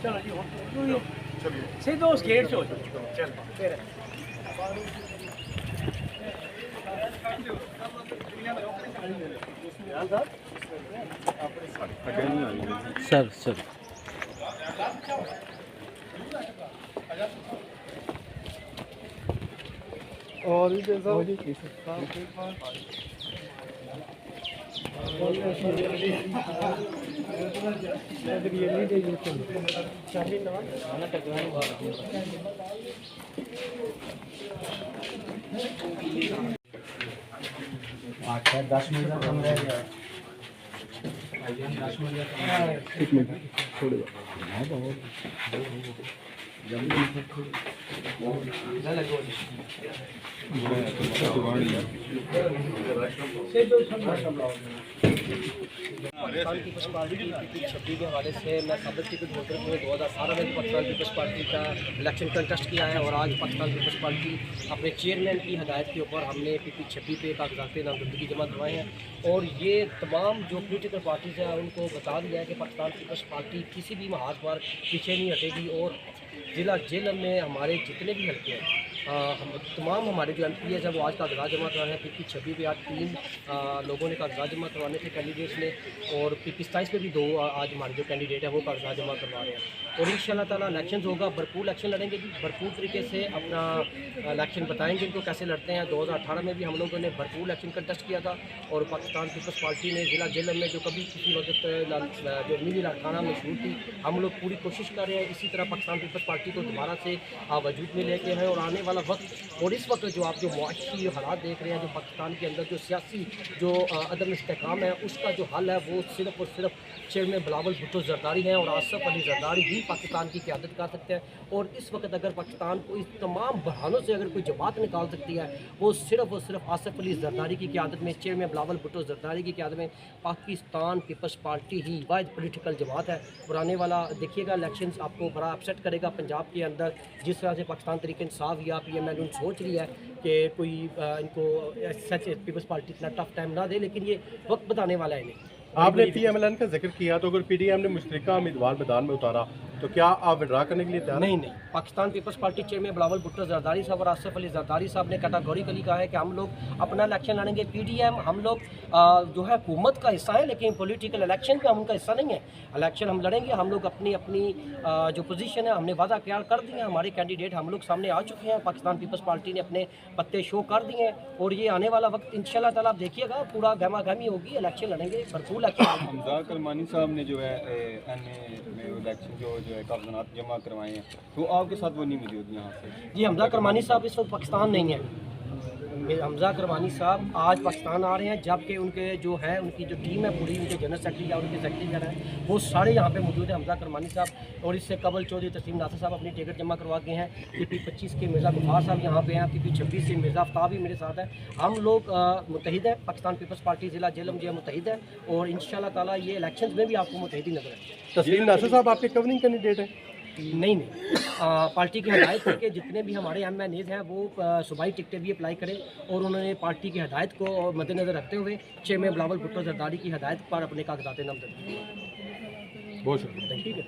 चलो जी सीधो उस गेट से हो चल फिर सर सर और भी जैसा आठ 10 मिनट का कम रह गया। एक मिनट थोड़ी पाकिस्तान पीपल्स पार्टी की छब्बीस के हवाले से मैं साबित टिकट होल्डर हूँ। 2018 में पाकिस्तान पीपल्स पार्टी का इलेक्शन कंटेस्ट किया है और आज पाकिस्तान पीपल्स पार्टी अपने चेयरमैन की हदायत के ऊपर हमने PP 26 पे कागजात नामजदगी जमा करवाए हैं और ये तमाम जो पोलिटिकल पार्टीज़ हैं उनको बता दिया है कि पाकिस्तान पीपल्स पार्टी किसी भी महाज पर पीछे नहीं हटेगी और ज़िला जेलम में हमारे जितने भी हल्के हैं हम तमाम हमारे जो MPs हैं वो आज कागजात जमा करवाए हैं। PP 26 पे आज 3 लोगों ने कागजात जमा करवाने थे कैंडिडेट्स ने और PP 27 पे भी 2 आज हमारे जो कैंडिडेट हैं वो कागजात जमा करवा रहे हैं और इंशाल्लाह ताला इलेक्शन होगा, भरपूर इलेक्शन लड़ेंगे जी, भरपूर तरीके से अपना इलेक्शन बताएंगे इनको कैसे लड़ते हैं। 2018 में भी हम लोगों ने भरपूर इलेक्शन कंटेस्ट किया था और पाकिस्तान पीपल्स पार्टी ने ज़िला जेलम में जो कभी किसी वक्त जो मिनी लाखाना में शुरू थी हम लोग पूरी कोशिश कर रहे हैं इसी तरह पाकिस्तान पीपल्स पार्टी को दोबारा से वजूद में लेके हैं और आने वाला वक्त और इस वक्त जो आप जो मुआशी हालात देख रहे हैं जो पाकिस्तान के अंदर जो सियासी जो अदम इस्तेकाम है उसका जो हल है वो सिर्फ और सिर्फ चेयरमैन बिलावल भुट्टो जरदारी हैं और आसिफ अली जरदारी ही पाकिस्तान की क़यादत कर सकते हैं और इस वक्त अगर पाकिस्तान को इस तमाम बहानों से अगर कोई जमात निकाल सकती है वो सिर्फ और सिर्फ आसिफ अली जरदारी की क़यादत में चेयरमैन बिलावल भुट्टो जरदारी की क़यादत में पाकिस्तान पीपल्स पार्टी ही वाहिद पोलिटिकल जमात है और आने वाला देखिएगा इलेक्शन आपको बड़ा अपसेट करेगा पंजाब के अंदर जिस तरह से पाकिस्तान तरीके इंसाफ या PML सोच रही है कि कोई इनको सच पीपल्स पार्टी इतना टफ टाइम ना दे लेकिन ये वक्त बताने वाला है नहीं। आपने PMLN का जिक्र किया तो अगर PDM ने मुश्तरका उम्मीदवार मैदान में उतारा तो क्या आप विड्रा करने के लिए तैयार? नहीं, पाकिस्तान पीपल्स पार्टी चेयरमैन बिलावल भुट्टो जरदारी साहब और आसिफ अली जरदारी साहब ने कैटेगोरिकली कहा है कि हम लोग अपना इलेक्शन लड़ेंगे। PDM हम लोग जो है हुकूमत का हिस्सा है लेकिन पॉलिटिकल इलेक्शन का हम उनका हिस्सा नहीं है। इलेक्शन हम लड़ेंगे, हम लोग अपनी अपनी जो पोजीशन है हमने वादा तैयार कर दिए हैं, हमारे कैंडिडेट हम लोग सामने आ चुके हैं। पाकिस्तान पीपल्स पार्टी ने अपने पत्ते शो कर दिए हैं और ये आने वाला वक्त इंशाल्लाह ताला आप देखिएगा पूरा गहमा गहमी होगी, इलेक्शन लड़ेंगे, भरपूर इलेक्शन। हमजा करमानी साहब ने जो है NA में इलेक्शन जो है कागजात जमा करवाए हैं तो आपके साथ वो नहीं मिली होगी यहाँ से? जी हमजा करमानी साहब इस वक्त पाकिस्तान नहीं है। हमजा करमानी साहब आज पाकिस्तान आ रहे हैं जबकि उनके जो है उनकी जो टीम है पूरी उनके जनरल सेक्रेटरी या उनके सेक्रेटरी जो है वो सारे यहाँ पे मौजूद हैं। हमजा करमानी साहब और इससे कबल चौधरी तस्लीम नासिर साहब अपनी टिकट जमा करवा गए हैं। PP 25 के मिर्ज़ा गफ़ार साहब यहाँ पे हैं, PP 26 से मिर्ज़ा आफ्ताब भी मेरे साथ है। हम लोग मुत्तहिद हैं, पाकिस्तान पीपल्स पार्टी ज़िला जेलम जो है मुत्तहिद है और इंशाल्लाह ताला ये इलेक्शन में भी आपको मुत्तहिदी नजर है। तस्लीम नासिर साहब आपके गवर्निंग कैंडिडेट हैं? नहीं पार्टी की हदायत है कि जितने भी हमारे MNAs हैं वो सूबाई टिकटें भी अप्लाई करें और उन्होंने पार्टी की हदायत को मद्देनज़र रखते हुए चेयरमैन बिलावल भुट्टो जरदारी की हदायत पर अपने कागजात नामजदगी। बहुत शुक्रिया। ठीक है।